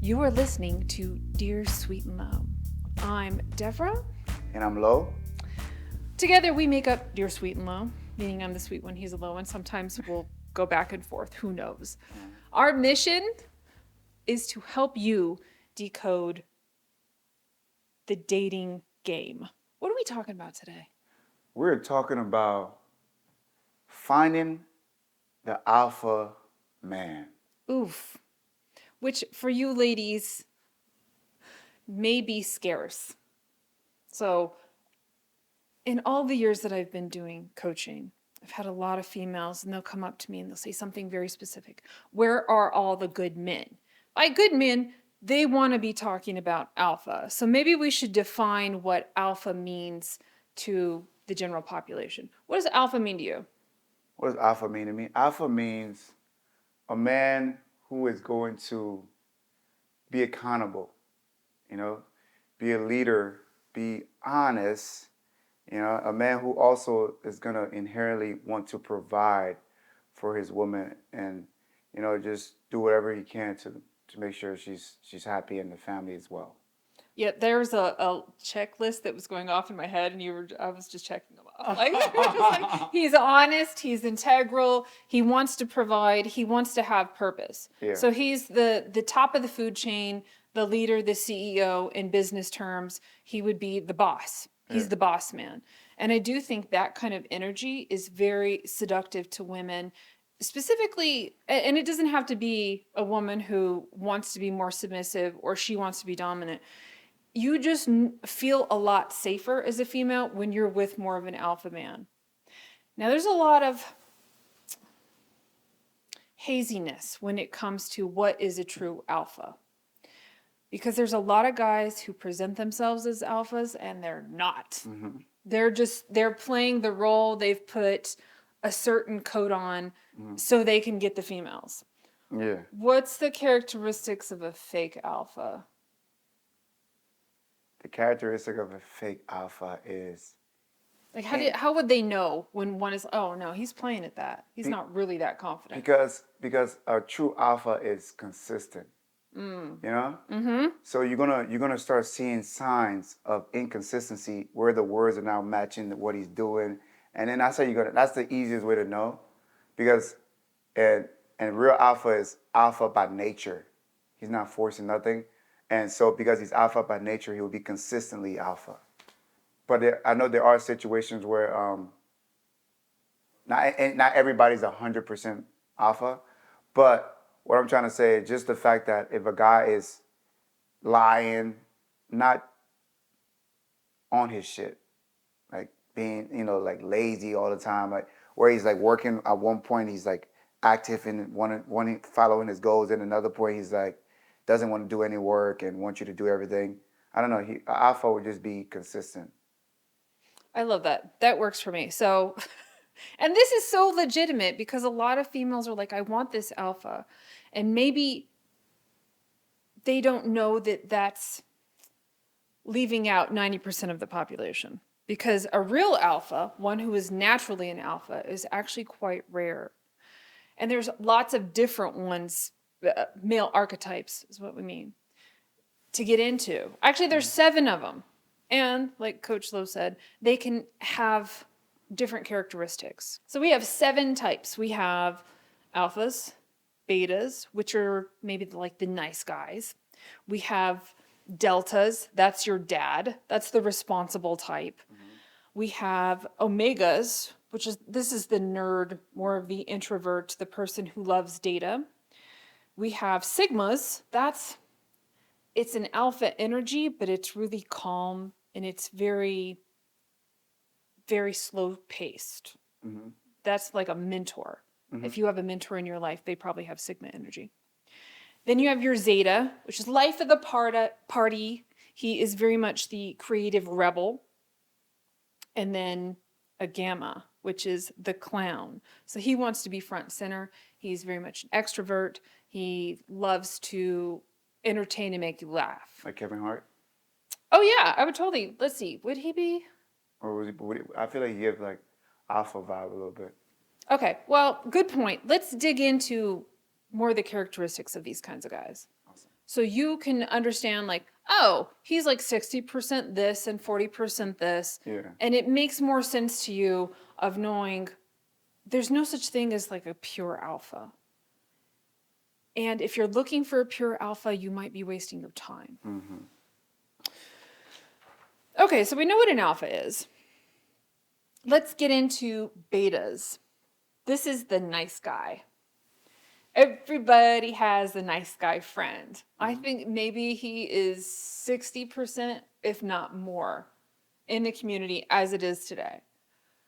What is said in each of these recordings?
You are listening to Dear Sweet and Low. I'm Devora. And I'm Low. Together we make up Dear Sweet and Low, meaning I'm the sweet one, he's the low one. Sometimes we'll go back and forth. Who knows? Our mission is to help you decode the dating game. What are we talking about today? We're talking about finding the alpha man. Oof. Which for you ladies may be scarce. So in all the years that I've been doing coaching, I've had a lot of females and they'll come up to me and they'll say something very specific. Where are all the good men? By good men, they want to be talking about alpha. So maybe we should define what alpha means to the general population. What does alpha mean to you? What does alpha mean to me? Alpha means a man who is going to be accountable, be a leader, be honest, a man who also is going to inherently want to provide for his woman and, just do whatever he can to make sure she's happy and the family as well. Yeah, there's a checklist that was going off in my head, and I was just checking them off. Like, he's honest, he's integral, he wants to provide, he wants to have purpose. Yeah. So he's the top of the food chain, the leader, the CEO in business terms. He would be the boss. He's the boss man. And I do think that kind of energy is very seductive to women. Specifically, and it doesn't have to be a woman who wants to be more submissive or she wants to be dominant. You just feel a lot safer as a female when you're with more of an alpha man. Now, there's a lot of haziness when it comes to what is a true alpha. Because there's a lot of guys who present themselves as alphas and they're not. Mm-hmm. They're playing the role, they've put a certain coat on so they can get the females. Yeah. What's the characteristics of a fake alpha? The characteristic of a fake alpha is... Like, how would they know when one is, oh, no, he's playing at that. He's not really that confident. Because a true alpha is consistent. Mm-hmm. So you're gonna start seeing signs of inconsistency where the words are now matching what he's doing, and then that's the easiest way to know, because and real alpha is alpha by nature. He's not forcing nothing, and so because he's alpha by nature, he will be consistently alpha. But I know there are situations where not everybody's 100% alpha, but what I'm trying to say is just the fact that if a guy is lying, not on his shit, like being, like lazy all the time, like where he's like working at one point, he's like active and wanting following his goals, and another point he's like doesn't want to do any work and wants you to do everything. I don't know. Alpha would just be consistent. I love that. That works for me. So, and this is so legitimate because a lot of females are like, I want this alpha. And maybe they don't know that that's leaving out 90% of the population. Because a real alpha, one who is naturally an alpha, is actually quite rare. And there's lots of different ones, male archetypes is what we mean, to get into. Actually, there's 7 of them. And like Coach Lowe said, they can have different characteristics. So we have 7 types. We have alphas, betas, which are maybe like the nice guys. We have deltas, that's your dad. That's the responsible type. Mm-hmm. We have omegas, this is the nerd, more of the introvert, the person who loves data. We have sigmas, it's an alpha energy, but it's really calm and it's very, very slow paced. Mm-hmm. That's like a mentor. Mm-hmm. If you have a mentor in your life, they probably have sigma energy. Then you have your zeta, which is life of the party. He is very much the creative rebel. And then a gamma, which is the clown. So he wants to be front and center. He's very much an extrovert. He loves to entertain and make you laugh. Like Kevin Hart? Oh, yeah. I would totally. Let's see. Would he be? Or I feel like he gives like alpha vibe a little bit. Okay. Well, good point. Let's dig into more of the characteristics of these kinds of guys. Awesome. So you can understand like, oh, he's like 60% this and 40% this. Yeah. And it makes more sense to you of knowing there's no such thing as like a pure alpha. And if you're looking for a pure alpha, you might be wasting your time. Mm-hmm. Okay, so we know what an alpha is. Let's get into betas. This is the nice guy. Everybody has a nice guy friend. I think maybe he is 60%, if not more, in the community as it is today.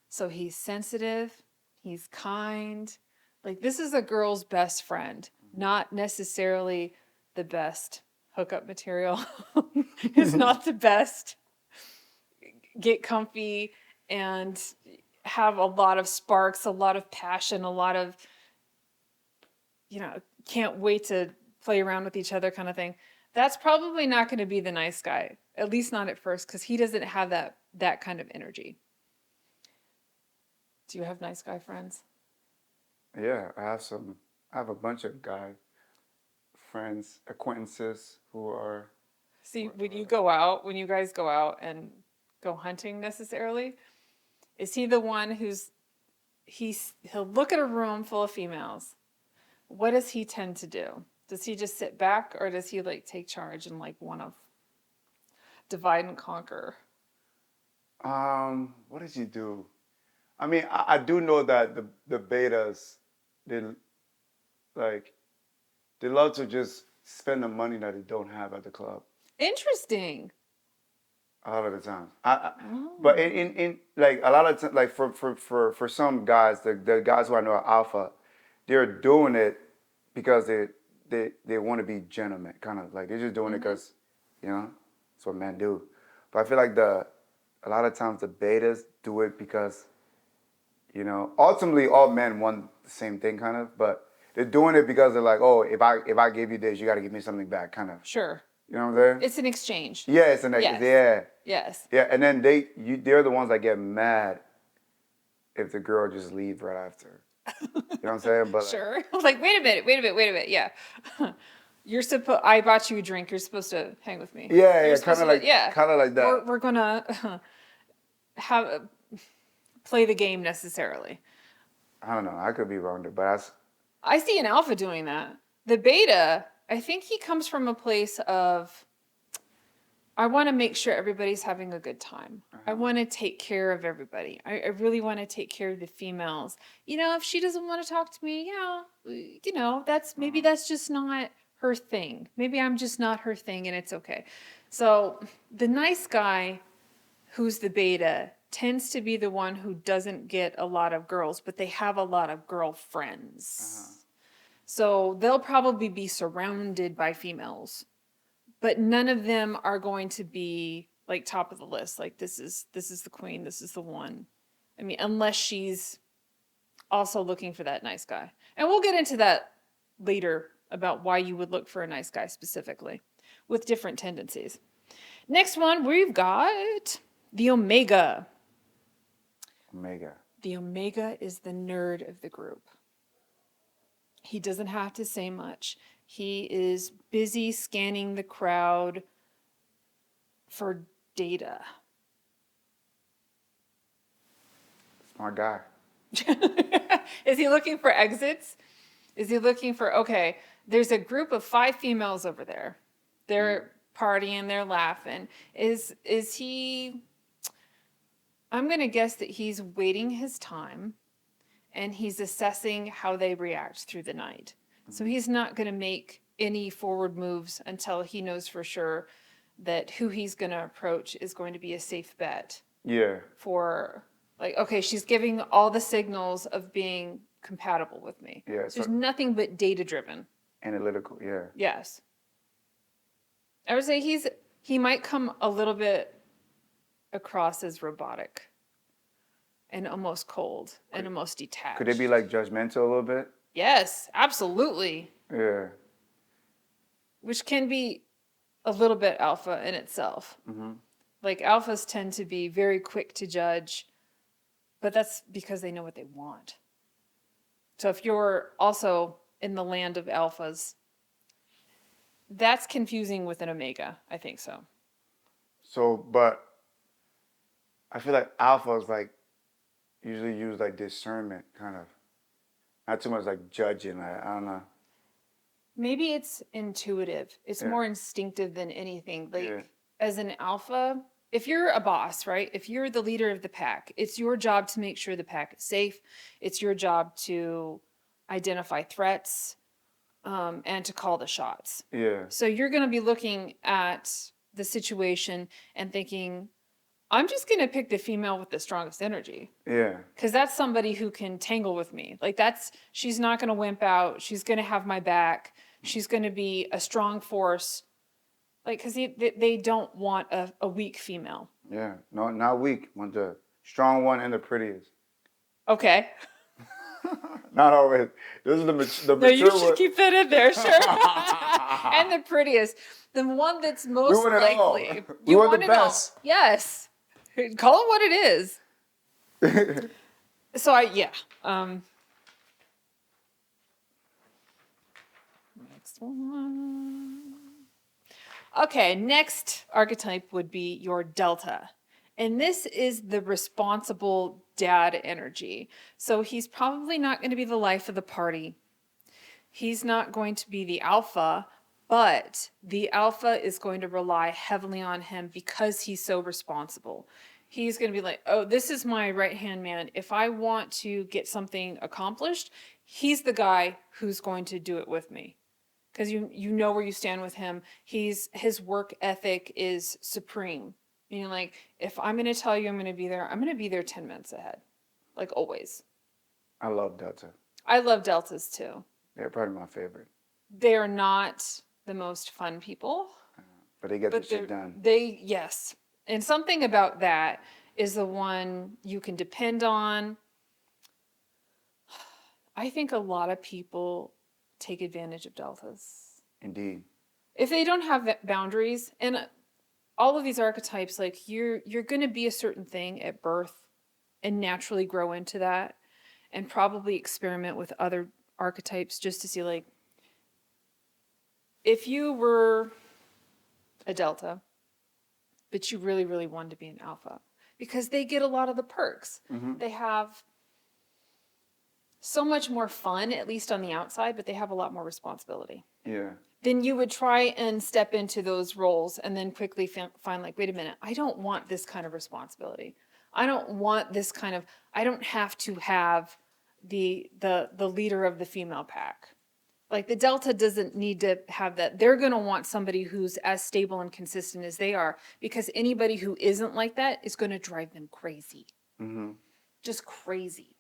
So he's sensitive, he's kind. Like, this is a girl's best friend, not necessarily the best hookup material. It's not the best get comfy and have a lot of sparks, a lot of passion, a lot of, can't wait to play around with each other kind of thing. That's probably not going to be the nice guy, at least not at first, because he doesn't have that kind of energy. Do you have nice guy friends? Yeah, I have a bunch of guy friends, acquaintances who are. See, when you guys go out and go hunting necessarily, is he the one he'll look at a room full of females? What does he tend to do? Does he just sit back, or does he like take charge and like want to divide and conquer? What did you do? I mean, I do know that the betas, they like they love to just spend the money that they don't have at the club Interesting. a lot of the time. But in like a lot of times, like for some guys, the guys who I know are alpha, they're doing it because they want to be gentlemen, kind of like they're just doing it because, that's what men do. But I feel like a lot of times the betas do it because, ultimately all men want the same thing, kind of, but they're doing it because they're like, oh, if I give you this, you got to give me something back, kind of. Sure. You know what I'm saying? It's an exchange. Yeah, it's an Yes. yeah. Yes. Yeah, and then they're the ones that get mad if the girl just leaves right after. You know what I'm saying? But Sure. Like, wait a minute. Yeah. I bought you a drink. You're supposed to hang with me. yeah, kind of like that. We're gonna have play the game necessarily. I don't know. I could be wrong there, but I see an alpha doing that. The beta, I think he comes from a place of, I want to make sure everybody's having a good time. I want to take care of everybody. I really want to take care of the females. If she doesn't want to talk to me, maybe that's just not her thing. Maybe I'm just not her thing, and it's okay. So the nice guy who's the beta tends to be the one who doesn't get a lot of girls, but they have a lot of girlfriends. So they'll probably be surrounded by females, but none of them are going to be like top of the list. Like this is the queen, this is the one. I mean, unless she's also looking for that nice guy. And we'll get into that later about why you would look for a nice guy specifically with different tendencies. Next one, we've got the Omega. Omega. The Omega is the nerd of the group. He doesn't have to say much. He is busy scanning the crowd for data. Smart guy. Is he looking for exits? Is he looking for, okay, there's a group of 5 females over there. They're partying, they're laughing. Is he, I'm going to guess that he's waiting his time and he's assessing how they react through the night. So he's not going to make any forward moves until he knows for sure that who he's going to approach is going to be a safe bet. Yeah. For like, okay, she's giving all the signals of being compatible with me. Yeah. So there's nothing but data driven. Analytical, yeah. Yes. I would say he might come a little bit across as robotic and almost cold and almost detached. Could it be like judgmental a little bit? Yes, absolutely. Yeah. Which can be a little bit alpha in itself. Mm-hmm. Like alphas tend to be very quick to judge, but that's because they know what they want. So if you're also in the land of alphas, That's confusing with an omega. I think so. So, but I feel like alpha is like usually used like discernment, kind of. Not too much like judging. I don't know. Maybe it's intuitive. It's Yeah. more instinctive than anything. Like Yeah. as an alpha, if you're a boss, right? If you're the leader of the pack, it's your job to make sure the pack is safe. It's your job to identify threats and to call the shots. Yeah. So you're going to be looking at the situation and thinking, I'm just going to pick the female with the strongest energy. Yeah. Because that's somebody who can tangle with me. Like she's not going to wimp out. She's going to have my back. She's going to be a strong force. Like, because they don't want a weak female. Yeah. No, not weak. Want the strong one and the prettiest. Okay. Not always. This is the No, mature you should one. keep that in there, sure. And the prettiest. The one that's most want it all. likely. We You want the want it all. best. Yes. Call it what it is. So next one. Okay, next archetype would be your delta. And this is the responsible dad energy. So he's probably not going to be the life of the party. He's not going to be the alpha, but the alpha is going to rely heavily on him because he's so responsible. He's going to be like, oh, this is my right-hand man. If I want to get something accomplished, he's the guy who's going to do it with me. Because you know where you stand with him. His work ethic is supreme. Meaning, like, if I'm going to tell you I'm going to be there, I'm going to be there 10 minutes ahead. Like, always. I love Delta. I love deltas, too. They're probably my favorite. They are not the most fun people. But they get the shit done. Yes. And something about that is the one you can depend on. I think a lot of people take advantage of deltas. Indeed. If they don't have boundaries, and all of these archetypes, like you're going to be a certain thing at birth and naturally grow into that and probably experiment with other archetypes just to see, like, if you were a delta, but you really, really wanted to be an alpha, because they get a lot of the perks. Mm-hmm. They have so much more fun, at least on the outside, but they have a lot more responsibility. Yeah. Then you would try and step into those roles and then quickly find, like, wait a minute, I don't want this kind of responsibility. I don't want this kind of, I don't have to have the leader of the female pack. Like, the delta doesn't need to have that. They're going to want somebody who's as stable and consistent as they are, because anybody who isn't like that is going to drive them crazy. Mm-hmm. Just crazy.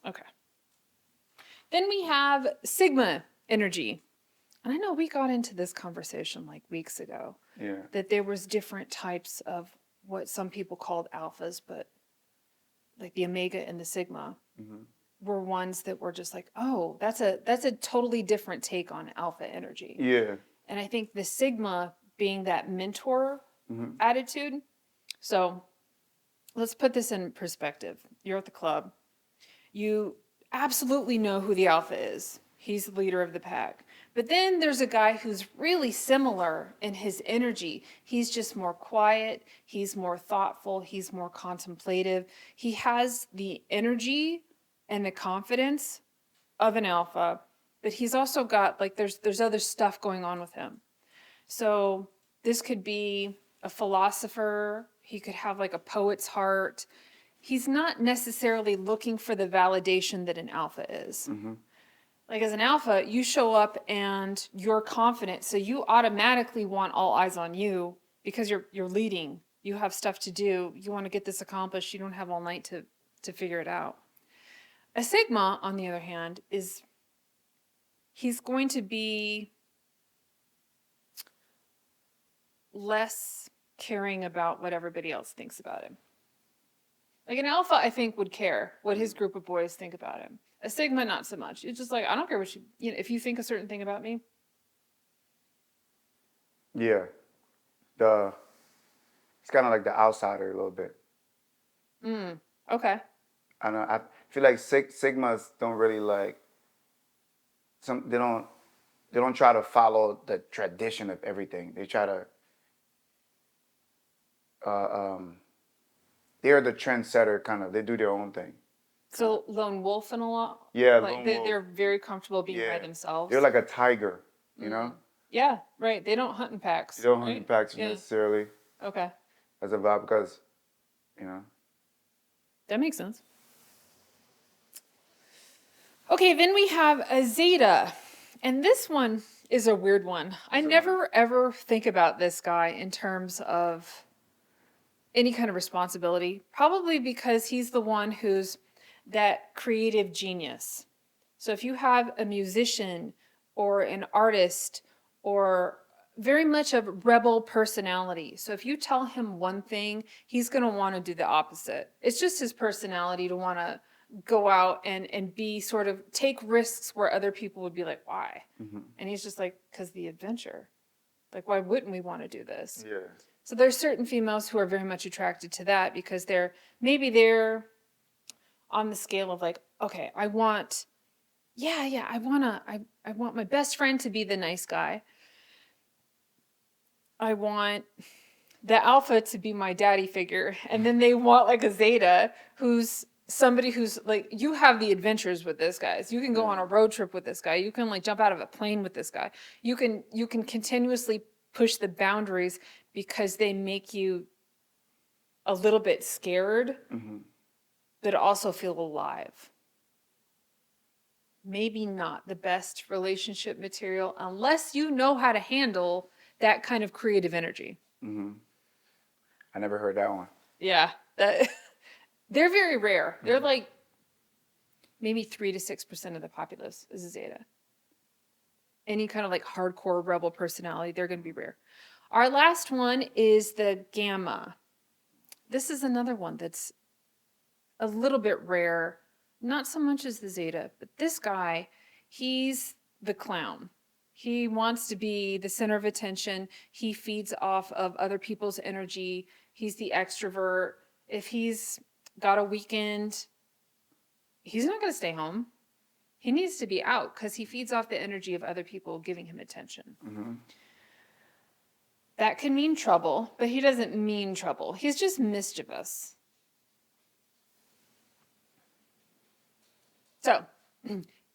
Okay. Then we have Sigma energy. And I know we got into this conversation like weeks ago. Yeah. That there was different types of what some people called alphas, but like the omega and the sigma were ones that were just like, oh, that's a totally different take on alpha energy. Yeah. And I think the sigma being that mentor attitude. So let's put this in perspective. You're at the club. You absolutely know who the alpha is. He's the leader of the pack. But then there's a guy who's really similar in his energy. He's just more quiet. He's more thoughtful. He's more contemplative. He has the energy and the confidence of an alpha, but he's also got, like, there's other stuff going on with him. So this could be a philosopher. He could have like a poet's heart. He's not necessarily looking for the validation that an alpha is. Mm-hmm. Like, as an alpha, you show up and you're confident, so you automatically want all eyes on you because you're leading. You have stuff to do. You want to get this accomplished. You don't have all night to figure it out. A sigma, on the other hand, he's going to be less caring about what everybody else thinks about him. Like, an alpha, I think, would care what his group of boys think about him. A sigma, not so much. It's just like, I don't care what if you think a certain thing about me. Yeah. It's kind of like the outsider a little bit. Okay. I know. feel like Sigmas don't really like they don't try to follow the tradition of everything. They try to they're the trendsetter kind of. They do their own thing. So lone wolf and a lot. Yeah, Like lone wolf. they're very comfortable being by Yeah, themselves. they're like a tiger, you know. Yeah, right. They don't hunt in packs. They don't right? hunt in packs Yeah. necessarily Okay, as a vibe because, you know. that makes sense. Okay, then we have a Zeta, and this one is a weird one. I never ever think about this guy in terms of any kind of responsibility, probably because he's the one who's that creative genius. So if you have a musician or an artist or very much a rebel personality, so if you tell him one thing, he's going to want to do the opposite. It's just his personality to want to go out and be sort of take risks where other people would be like, why? And he's just like, because the adventure. Like, why wouldn't we want to do this? Yeah. So there's certain females who are very much attracted to that because they're on the scale of like, okay, I want my best friend to be the nice guy. I want the alpha to be my daddy figure. And then they want like a Zeta who's somebody who's like, you have the adventures with this guy. You can go on a road trip with this guy. You can like jump out of a plane with this guy. You can continuously push the boundaries because they make you a little bit scared, but also feel alive. Maybe not the best relationship material unless you know how to handle that kind of creative energy. I never heard that one. Yeah, they're very rare. They're like maybe 3 to 6% of the populace is a Zeta. Any kind of like hardcore rebel personality, they're going to be rare. Our last one is the Gamma. This is another one that's a little bit rare. Not so much as the Zeta, but this guy, he's the clown. He wants to be the center of attention. He feeds off of other people's energy. He's the extrovert. If he's got a weekend, he's not going to stay home. He needs to be out because he feeds off the energy of other people giving him attention. That can mean trouble, but he doesn't mean trouble. He's just mischievous. So,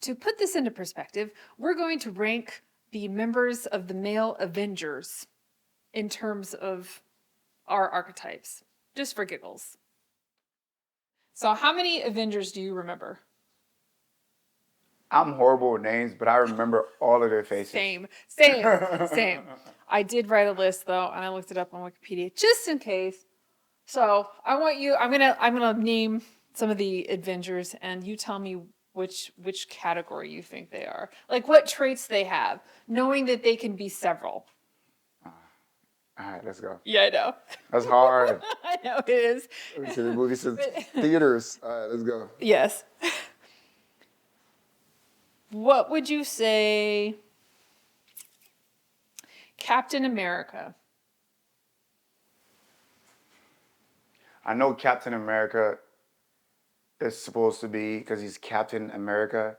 to put this into perspective, we're going to rank the members of the male Avengers in terms of our archetypes, just for giggles. So, how many Avengers do you remember? I'm horrible with names, but I remember all of their faces. Same. I did write a list though, and I looked it up on Wikipedia just in case. So I want you. I'm gonna name some of the Avengers, and you tell me which category you think they are. Like what traits they have, knowing that they can be several. All right, let's go. Yeah, I know. That's hard. I know it is. Okay, the movie says theaters. All right, let's go. Yes. What would you say Captain America? I know Captain America is supposed to be, because he's Captain America,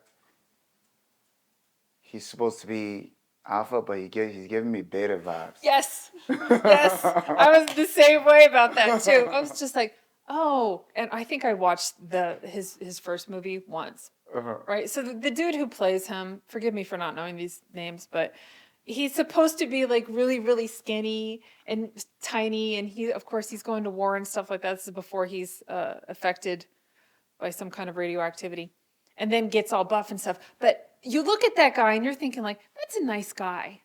he's supposed to be alpha, but he's giving me beta vibes. Yes. Yes. I was the same way about that too. I was just like, oh, and I think I watched his first movie once. Right? So the dude who plays him, forgive me for not knowing these names, but he's supposed to be like really, really skinny and tiny. And of course, he's going to war and stuff like that. This is before he's affected by some kind of radioactivity and then gets all buff and stuff. But you look at that guy and you're thinking like, that's a nice guy.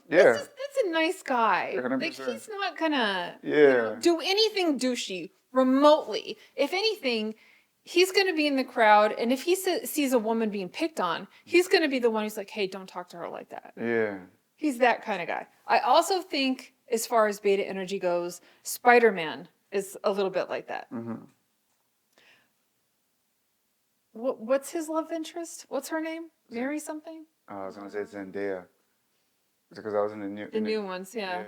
Yeah. That's a nice guy. 100%. Like he's not gonna Yeah. do anything douchey remotely. If anything, he's going to be in the crowd, and if he sees a woman being picked on, he's going to be the one who's like, hey, don't talk to her like that. Yeah. He's that kind of guy. I also think, as far as beta energy goes, Spider-Man is a little bit like that. What's his love interest? What's her name? Mary something? I was going to say Zendaya. Because I was in the new ones, yeah.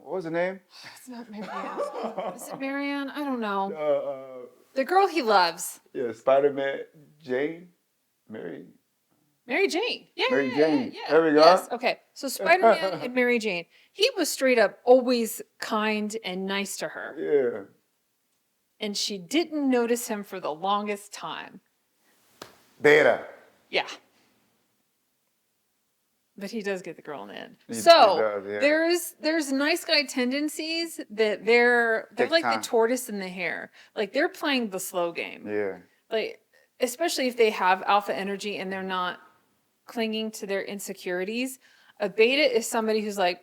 What was the name? It's not Marianne. Is it Marianne? I don't know. The girl he loves. Yeah, Spider-Man, Jane, Mary. Mary Jane. Yeah, Mary yeah, yeah, Jane. yeah. There we go. Yes. Okay. So Spider-Man and Mary Jane. He was straight up always kind and nice to her. Yeah. And she didn't notice him for the longest time. Beta. Yeah. But he does get the girl in the end. He So does, yeah. there's nice guy tendencies that they're Takes like time. the tortoise and the hare. Like they're playing the slow game. Yeah. Like especially if they have alpha energy and they're not clinging to their insecurities. A beta is somebody who's like,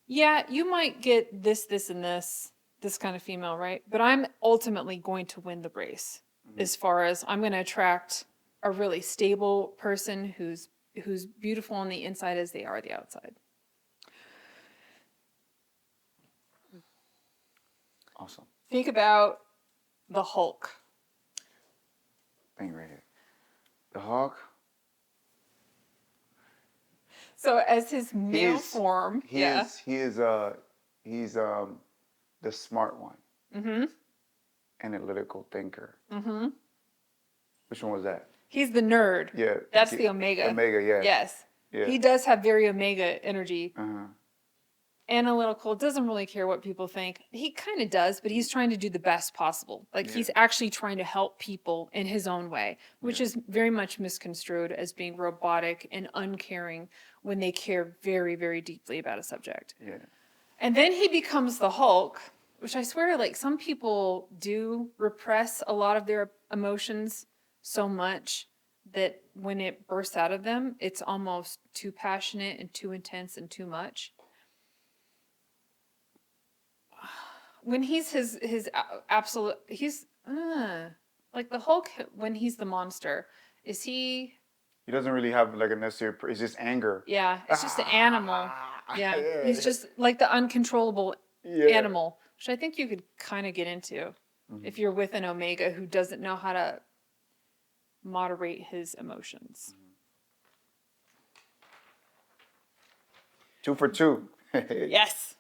yeah, you might get this, and this kind of female, right? But I'm ultimately going to win the race as far as I'm going to attract a really stable person who's beautiful on the inside as they are the outside. Awesome. Think about the Hulk. Thing right here. The Hawk. So as his male form, He's the smart one. Mm-hmm. Analytical thinker. Mm-hmm. Which one was that? He's the nerd. Yeah. That's the Omega. Omega, yeah. Yes. Yeah. He does have very Omega energy. Uh-huh. Analytical, doesn't really care what people think. He kind of does, but he's trying to do the best possible. Like he's actually trying to help people in his own way, which is very much misconstrued as being robotic and uncaring when they care very, very deeply about a subject. Yeah. And then he becomes the Hulk, which I swear, like some people do repress a lot of their emotions so much that when it bursts out of them, it's almost too passionate and too intense and too much. When he's his absolute, he's like the Hulk when he's the monster. Is he? He doesn't really have like a necessary. It's just anger. Yeah, it's just an animal. Yeah, he's just like the uncontrollable animal, which I think you could kind of get into if you're with an Omega who doesn't know how to moderate his emotions. 2 for 2. Yes.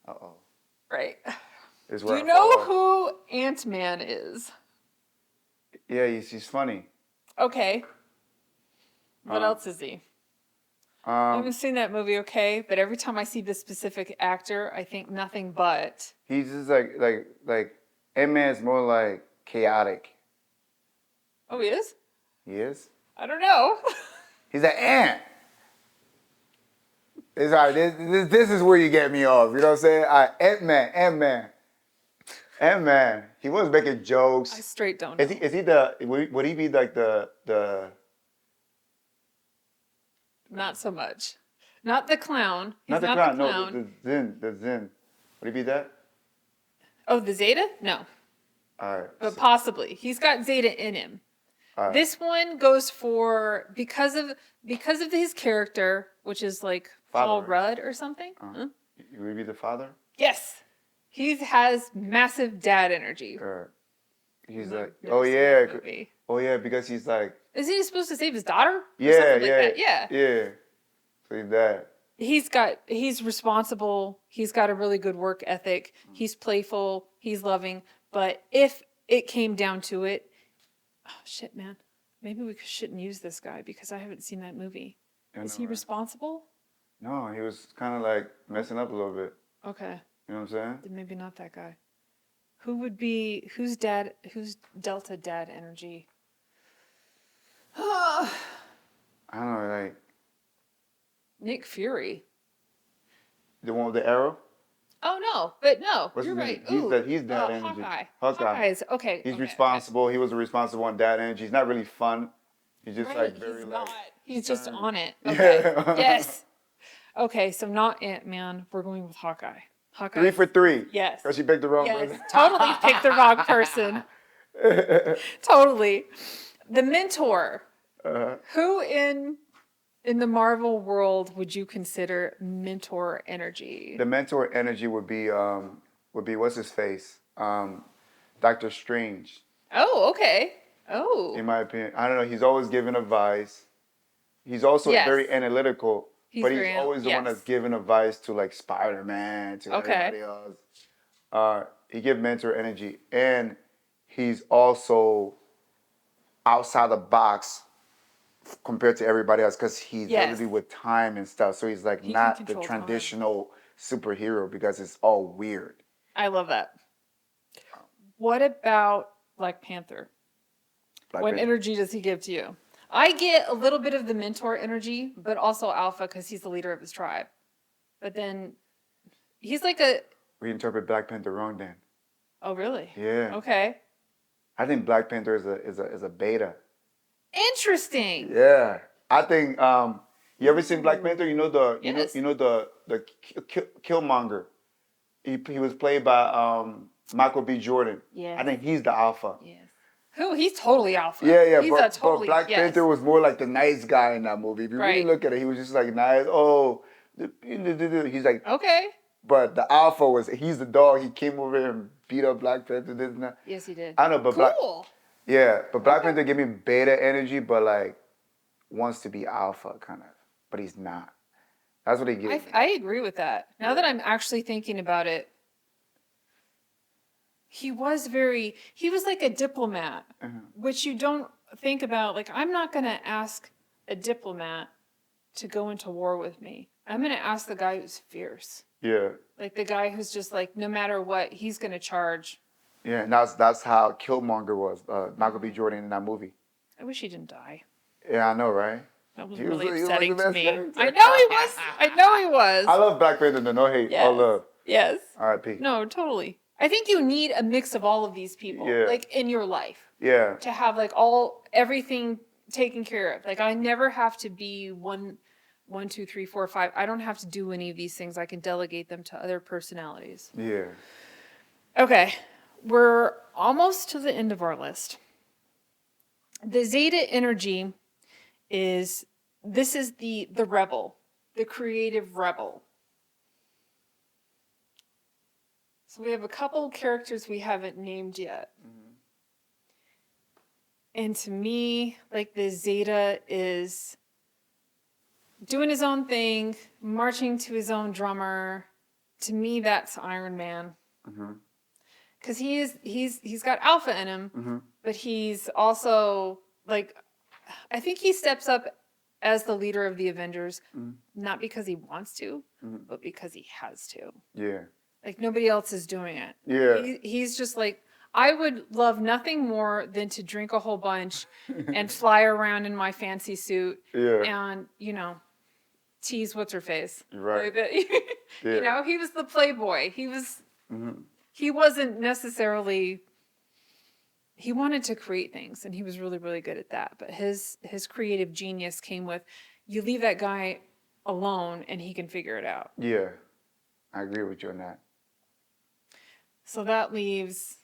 Uh-oh. Right. Do you know who Ant-Man is? Yeah, he's funny. Okay. What else is he? I haven't seen that movie, okay, but every time I see this specific actor, I think nothing but. He's just like Ant-Man is more like chaotic. Oh, he is? He is? I don't know. He's an ant. It's all right. This is where you get me off. You know what I'm saying? All right, Ant-Man. He was making jokes. I straight don't know. Is he the? Would he be like the? Not so much. Not the clown. He's Not the not clown. the clown. No, the Zen. Would he be that? Oh, the Zeta? No. All right. But possibly. He's got Zeta in him. All right. This one goes for because of his character, which is like Paul Rudd or something. Huh? Would he be the father? Yes. He has massive dad energy. He's like, oh yeah, because he's like. Is he supposed to save his daughter? Yeah. So he's that. He's responsible. He's got a really good work ethic. He's playful. He's loving. But if it came down to it, oh shit, man, maybe we shouldn't use this guy because I haven't seen that movie. Is he responsible? No, he was kind of like messing up a little bit. Okay. You know what I'm saying? Then maybe not that guy. Who's Delta dad energy? I don't know, like Nick Fury. the one with the arrow. Oh no, but no, you're right. He's dad energy. Hawkeye. Hawkeye. Hawkeye's okay. He's responsible. Okay. He was a responsible on dad energy. He's not really fun. He's just like very he's like. not. He's just on it. Okay. Yeah. Yes. Okay, so not Ant-Man. We're going with Hawkeye. 3 for 3. Yes. Because she picked the wrong person. Totally picked the wrong person. Totally. The mentor. Who in the Marvel world would you consider mentor energy? The mentor energy would be what's his face? Doctor Strange. Oh, okay. Oh. In my opinion. I don't know. He's always giving advice. He's also very analytical. But he's always the one that's giving advice to like Spider-Man, to everybody else. he gives mentor energy, and he's also outside the box compared to everybody else because he's Yes. literally with time and stuff. So he's like He can not the control time. traditional superhero because it's all weird. I love that. What about Black Panther? Black What Panther. energy does he give to you? I get a little bit of the mentor energy, but also alpha because he's the leader of his tribe. But then he's like a. We interpret Black Panther wrong then. Oh, really? Yeah. Okay. I think Black Panther is a beta. Interesting. Yeah. I think you ever seen Black Panther? You know the Yes. you know the Killmonger. He was played by Michael B. Jordan. Yes. I think he's the alpha. Yes. Who? He's totally alpha. Yeah, He's but Black yes. Panther was more like the nice guy in that movie. If you really Right. look at it, he was just like nice. Oh, he's like, Okay. but the alpha he's the dog. He came over here and beat up Black Panther. This and that. Yes, he did. I know, but Cool. Black Panther gave me beta energy, but like wants to be alpha kind of, but he's not. That's what he gives me. I agree with that. Now that I'm actually thinking about it, he was like a diplomat, which you don't think about. Like, I'm not going to ask a diplomat to go into war with me. I'm going to ask the guy who's fierce. Yeah. Like the guy who's just like, no matter what, he's going to charge. Yeah, and that's how Killmonger was, Michael B. Jordan in that movie. I wish he didn't die. Yeah, I know, right? That was He was really the upsetting to best me. character. I know he was. I know he was. I love Black Panther, no hate, Yes. all love. Yes. R.I.P. No, totally. I think you need a mix of all of these people, Yeah. like in your life, Yeah. to have like everything taken care of. Like I never have to be one, two, three, four, five. I don't have to do any of these things. I can delegate them to other personalities. Yeah. Okay, we're almost to the end of our list. The Zeta energy is the rebel, the creative rebel. So we have a couple characters we haven't named yet. Mm-hmm. And to me, like the Zeta is doing his own thing, marching to his own drummer. To me, that's Iron Man. Because he's got alpha in him, but he's also like, I think he steps up as the leader of the Avengers, not because he wants to, but because he has to. Yeah. Like nobody else is doing it. Yeah. He's just like, I would love nothing more than to drink a whole bunch and fly around in my fancy suit and, tease what's her face. Right. Like that. He was the playboy. He wasn't necessarily, he wanted to create things and he was really, really good at that. But his creative genius came with, you leave that guy alone and he can figure it out. Yeah. I agree with you on that. So that leaves,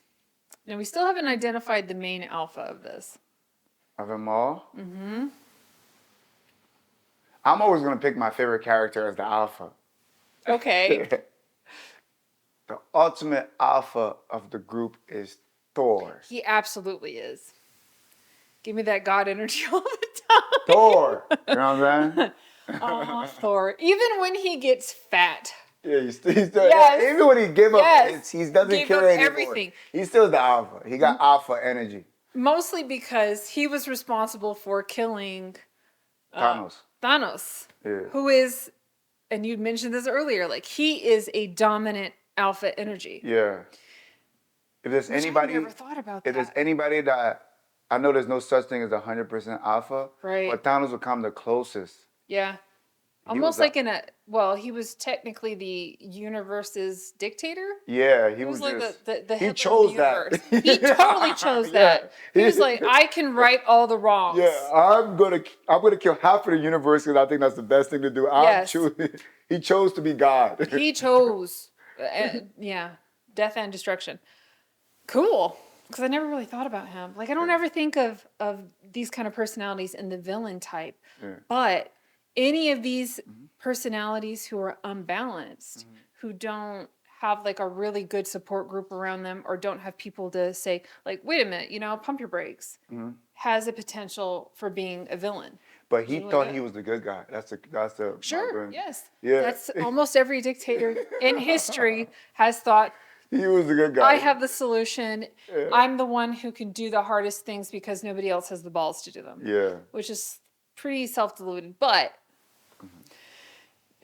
now we still haven't identified the main alpha of this. Of them all? Mm-hmm. I'm always going to pick my favorite character as the alpha. Okay. The ultimate alpha of the group is Thor. He absolutely is. Give me that God energy all the time. Thor. You know what I'm saying? Oh, Thor. Even when he gets fat. Yeah, he's still, Yes. even when he gave up, Yes. he doesn't Gave care up anymore. everything. He's still the alpha. He got alpha energy. Mostly because he was responsible for killing Thanos. Yeah. Who is, and you mentioned this earlier, like he is a dominant alpha energy. Yeah. If there's anybody, I never thought about that. If there's anybody that, I know there's no such thing as 100% alpha, right? But Thanos would come the closest. Yeah. Almost like he was technically the universe's dictator. Yeah, he was like just, the he Hitler chose of the universe. that. He totally chose that. He was like, I can right all the wrongs. Yeah, I'm gonna kill half of the universe because I think that's the best thing to do. He chose to be God. He chose, death and destruction. Cool. Because I never really thought about him. Like I don't ever think of these kind of personalities in the villain type, but any of these personalities who are unbalanced, who don't have like a really good support group around them or don't have people to say like, wait a minute, pump your brakes, has a potential for being a villain. But he thought he was the good guy. That's sure. Yes. Yeah. That's almost every dictator in history has thought He was a good guy. I have the solution. Yeah. I'm the one who can do the hardest things because nobody else has the balls to do them. Yeah. Which is pretty self-deluded, but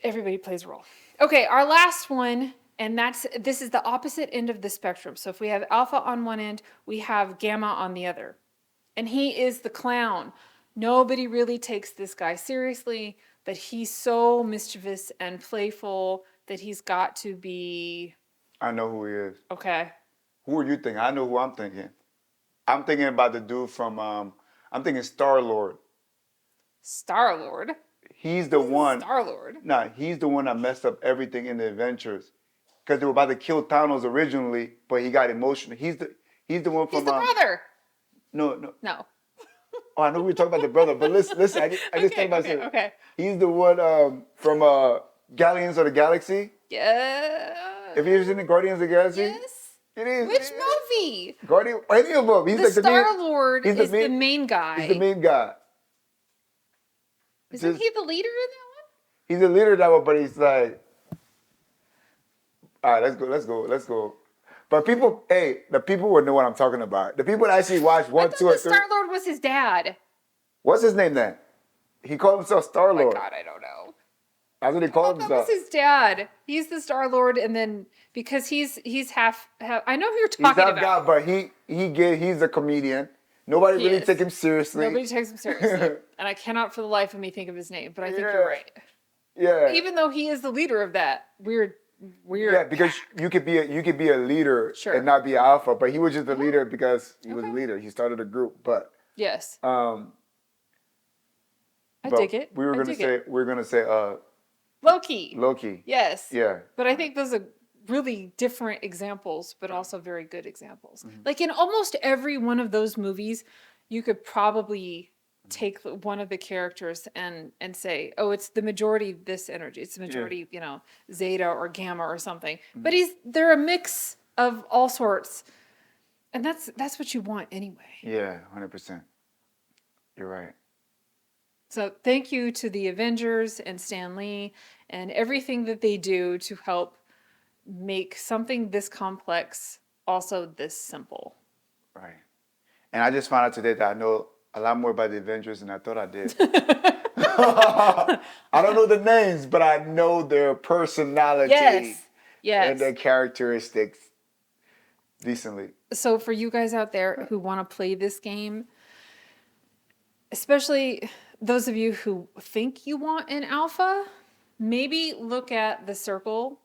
everybody plays a role. Okay, our last one, and this is the opposite end of the spectrum. So if we have alpha on one end, we have gamma on the other. And he is the clown. Nobody really takes this guy seriously, but he's so mischievous and playful that he's got to be... I know who he is. Okay. Who are you thinking? I know who I'm thinking. I'm thinking about the dude from, I'm thinking Star-Lord. Star-Lord? He's the one. Star-Lord? Nah, he's the one that messed up everything in the Avengers. Because they were about to kill Thanos originally, but he got emotional. He's the one from... He's the brother. No. No. Oh, I know we were talking about the brother, but listen, I just thought about something. Okay. He's the one from Guardians of the Galaxy. Yeah. Have you ever seen the Guardians of the Galaxy? Yes. It is. Which movie? Guardian, any of them. He's The like the main. Star-Lord is the main guy. He's the main guy. Isn't he the leader in that one? He's the leader of that one, but he's like, all right, let's go. But people, the people would know what I'm talking about. The people that actually watch one, I thought 2, or the 3. Star-Lord was his dad. What's his name then? He called himself Oh Star-Lord. my God, I don't know. That's what he I called thought that was himself. his dad. He's the Star-Lord, and then because he's half. I know who you're He's talking half about. God, but he's a comedian. Nobody He really is. take him seriously. Nobody takes him seriously, and I cannot for the life of me think of his name. But I think you're right. Yeah. Even though he is the leader of that weird. Yeah, because you could be a leader Sure. and not be an alpha, but he was just a leader because he was a leader. He started a group, but Yes. I dig it. We were gonna say Loki. Loki. Yes. Yeah. But I think those are really different examples, but also very good examples. Like in almost every one of those movies, you could probably take one of the characters and say, oh, it's the majority of this energy. It's the majority, zeta or gamma or something. But they're a mix of all sorts. And that's what you want anyway. Yeah, 100%. You're right. So thank you to the Avengers and Stan Lee and everything that they do to help make something this complex also this simple. Right. And I just found out today that I know a lot more about the Avengers than I thought I did. I don't know the names, but I know their personality and their characteristics decently. So for you guys out there who want to play this game, especially those of you who think you want an alpha, maybe look at the circle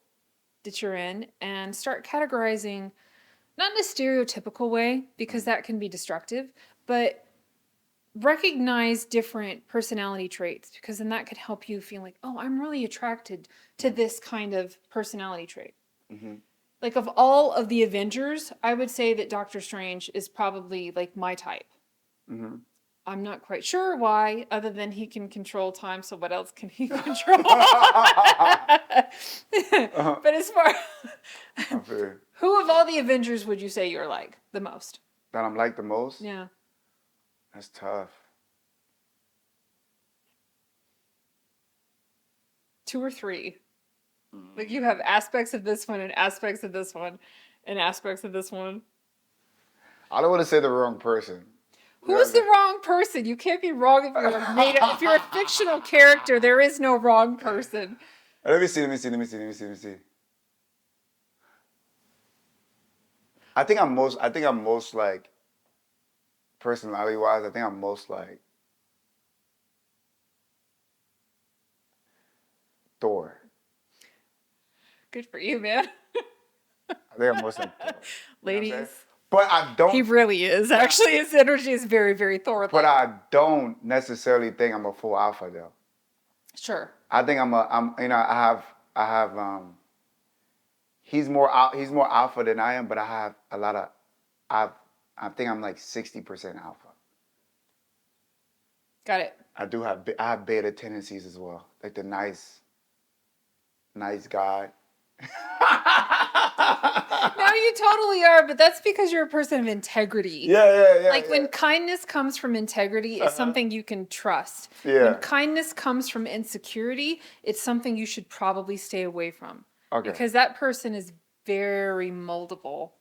that you're in and start categorizing, not in a stereotypical way, because that can be destructive, but recognize different personality traits, because then that could help you feel like, oh, I'm really attracted to this kind of personality trait. Mm-hmm. Like of all of the Avengers, I would say that Doctor Strange is probably like my type. Mm-hmm. I'm not quite sure why, other than he can control time, so what else can he control? But as far... Who of all the Avengers would you say you're like the most? That I'm like the most? Yeah. That's tough. 2 or 3. Like you have aspects of this one and aspects of this one and aspects of this one. I don't want to say the wrong person. Who's the wrong person? You can't be wrong if you're made up. If you're a fictional character, there is no wrong person. Let me see. I think I'm most like, personality-wise, I think I'm most like Thor. Good for you, man. I think I'm most like Thor. Ladies. But I don't. He really is. Actually, his energy is very, very Thor-like. But I don't necessarily think I'm a full alpha, though. Sure. I think I have. He's more alpha than I am, but I have a lot of. I think I'm like 60% alpha. Got it. I have beta tendencies as well, like the nice guy. No, you totally are, but that's because you're a person of integrity. Yeah. Like when kindness comes from integrity, it's something you can trust. Yeah. When kindness comes from insecurity, it's something you should probably stay away from. Okay. Because that person is very moldable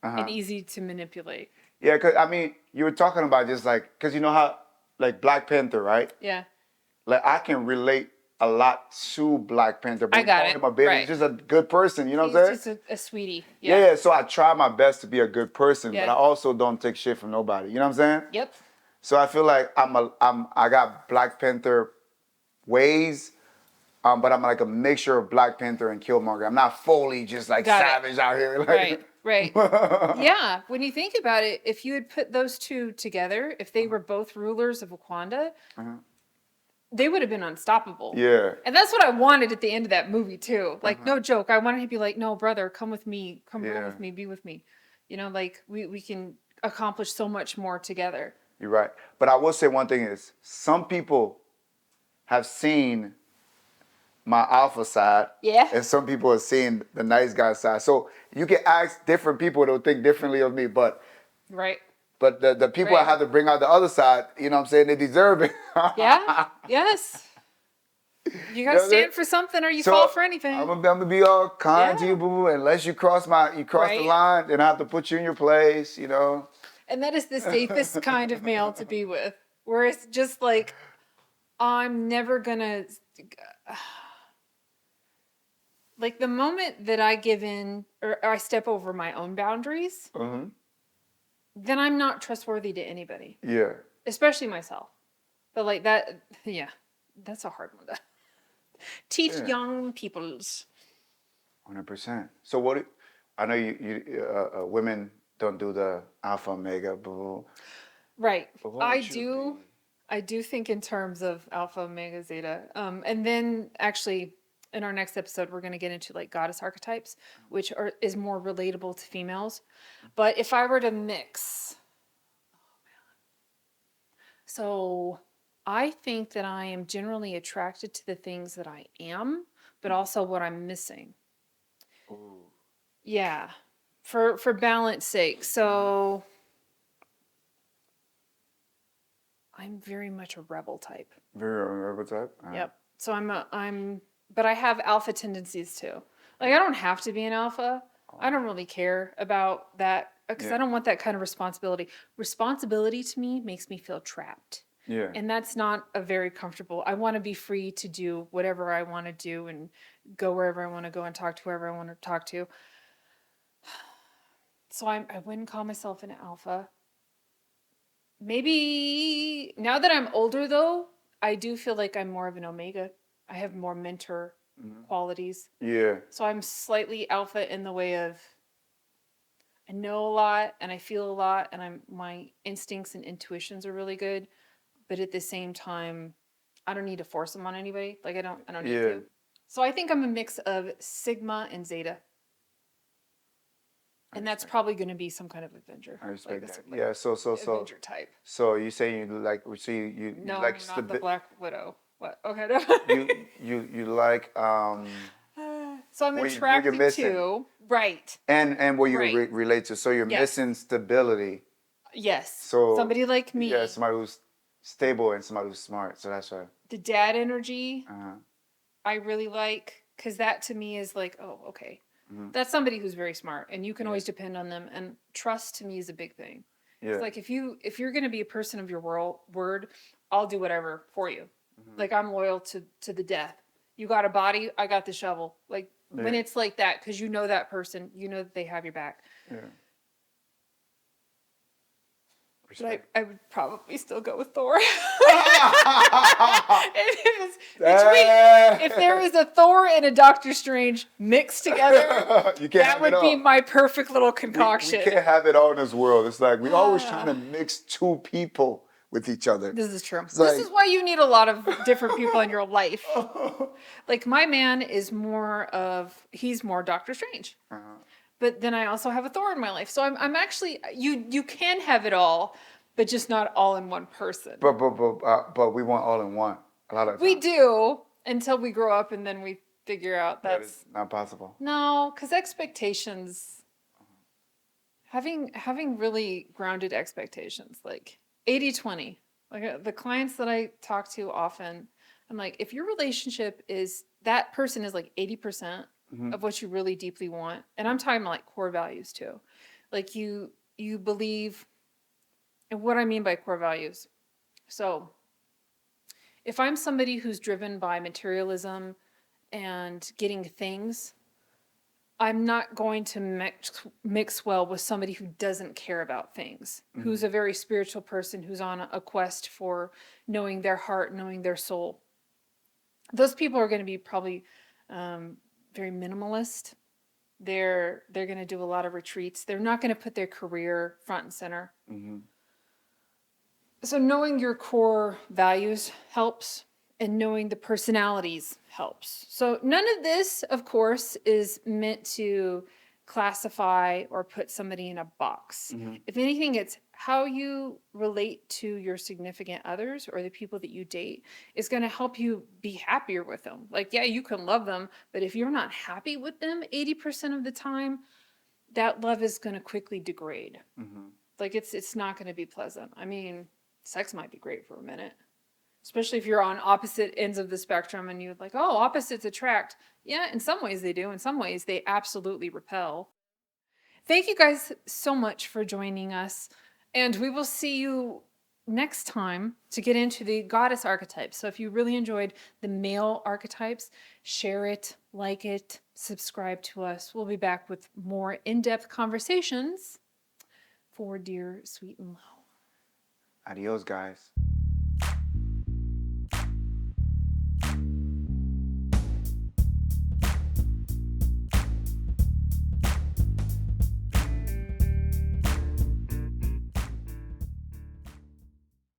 and Uh-huh. easy to manipulate. Yeah, cause I mean, you were talking about just like, cause you know how, like Black Panther, right? Yeah, Like I can relate a lot to Black Panther, but I we got call it. him a bit. He's Right. just a good person. You know what He's I'm saying? just a sweetie. Yeah, Yeah. yeah. So I try my best to be a good person, but Yeah. I also don't take shit from nobody. You know what I'm saying? Yep. So I feel like I got Black Panther ways, but I'm like a mixture of Black Panther and Killmonger. I'm not fully just like Got it. savage out here. Right. Like, Right. Yeah. When you think about it, if you had put those two together, if they were both rulers of Wakanda, they would have been unstoppable. yeah. And that's what I wanted at the end of that movie too. Like, no joke. I wanted to be like, no, brother, come with me. Come roll Yeah. with me. Be with me. You know, like we can accomplish so much more together. You're right. But I will say one thing is some people have seen my alpha side. Yeah. And some people have seen the nice guy side. So you can ask different people, they'll think differently of me. But Right. the people I Right. have to bring out the other side, you know what I'm saying, they deserve it. Yeah. Yes. You gotta know what I'm saying? stand for something or you So fall for anything. I'm gonna be all kind to Yeah. you, boo boo. Unless you cross the Right. line, then I have to put you in your place, you know. And that is the safest kind of male to be with. Where it's just like, I'm never gonna. Like the moment that I give in or I step over my own boundaries, then I'm not trustworthy to anybody, Yeah. especially myself. But like that, yeah, that's a hard one to teach Yeah. young peoples. 100%. So I know women don't do the alpha omega, boo. Right. But what I would you do. be? I do think in terms of alpha, omega, zeta. And then actually in our next episode, we're going to get into like goddess archetypes, which is more relatable to females. But if I were to mix, so I think that I am generally attracted to the things that I am, but also what I'm missing. Ooh. Yeah. For balance sake. So I'm very much a rebel type. Very rebel type? Yep. So but I have alpha tendencies too. Like I don't have to be an alpha. I don't really care about that because Yeah. I don't want that kind of responsibility. Responsibility to me makes me feel trapped. Yeah. And that's not a very comfortable. I want to be free to do whatever I want to do and go wherever I want to go and talk to whoever I want to talk to. So I wouldn't call myself an alpha. Maybe now that I'm older though, I do feel like I'm more of an omega. I have more mentor qualities. Yeah. So I'm slightly alpha in the way of I know a lot and I feel a lot and my instincts and intuitions are really good, but at the same time I don't need to force them on anybody. Like I don't need Yeah. to. So I think I'm a mix of sigma and zeta. And that's probably going to be some kind of Avenger. I respect Like that. Yeah. So Avenger type. so you say you like you No, like I'm not the Black Widow. What? Okay. you like So I'm what you're attracted missing. to right. And what you Right. relate to. So you're Yes. missing stability. Yes. So Somebody like me. Yeah, somebody who's stable and somebody who's smart. So that's right. The dad energy Uh-huh. I really like because that to me is like, oh, okay. That's somebody who's very smart and you can always depend on them. And trust to me is a big thing. Yeah. It's like if you're going to be a person of your word, I'll do whatever for you. Like I'm loyal to the death. You got a body, I got the shovel. Like when it's like that, because you know that person, you know that they have your back. Yeah. But I would probably still go with Thor. If there was a Thor and a Doctor Strange mixed together, You can't that have would it be all. my perfect little We concoction. can't have it all in this world. It's like we're always trying to mix two people with each other. This is true. It's This like- is why you need a lot of different people in your life. Like my man is he's more Doctor Strange. But then I also have a Thor in my life. So I'm actually you can have it all, but just not all in one person. But we want all in one a lot of times. We do until we grow up and then we figure out That that's is not possible. no, because expectations having really grounded expectations, like 80-20. Like the clients that I talk to often, I'm like, if your relationship is that person is like 80%, of what you really deeply want. And I'm talking about like core values too. Like you believe, and what I mean by core values. So if I'm somebody who's driven by materialism and getting things, I'm not going to mix well with somebody who doesn't care about things, who's a very spiritual person, who's on a quest for knowing their heart, knowing their soul. Those people are going to be probably very minimalist. They're going to do a lot of retreats. They're not going to put their career front and center. So knowing your core values helps, and knowing the personalities helps. So none of this, of course, is meant to classify or put somebody in a box. If anything, it's how you relate to your significant others or the people that you date is going to help you be happier with them. Like, yeah, you can love them, but if you're not happy with them 80% of the time, that love is going to quickly degrade. Like it's not going to be pleasant. I mean, sex might be great for a minute, especially if you're on opposite ends of the spectrum and you're like, oh, opposites attract. Yeah, in some ways they do. In some ways they absolutely repel. Thank you guys so much for joining us. And we will see you next time to get into the goddess archetypes. So if you really enjoyed the male archetypes, share it, like it, subscribe to us. We'll be back with more in-depth conversations for dear, sweet, and low. Adios, guys.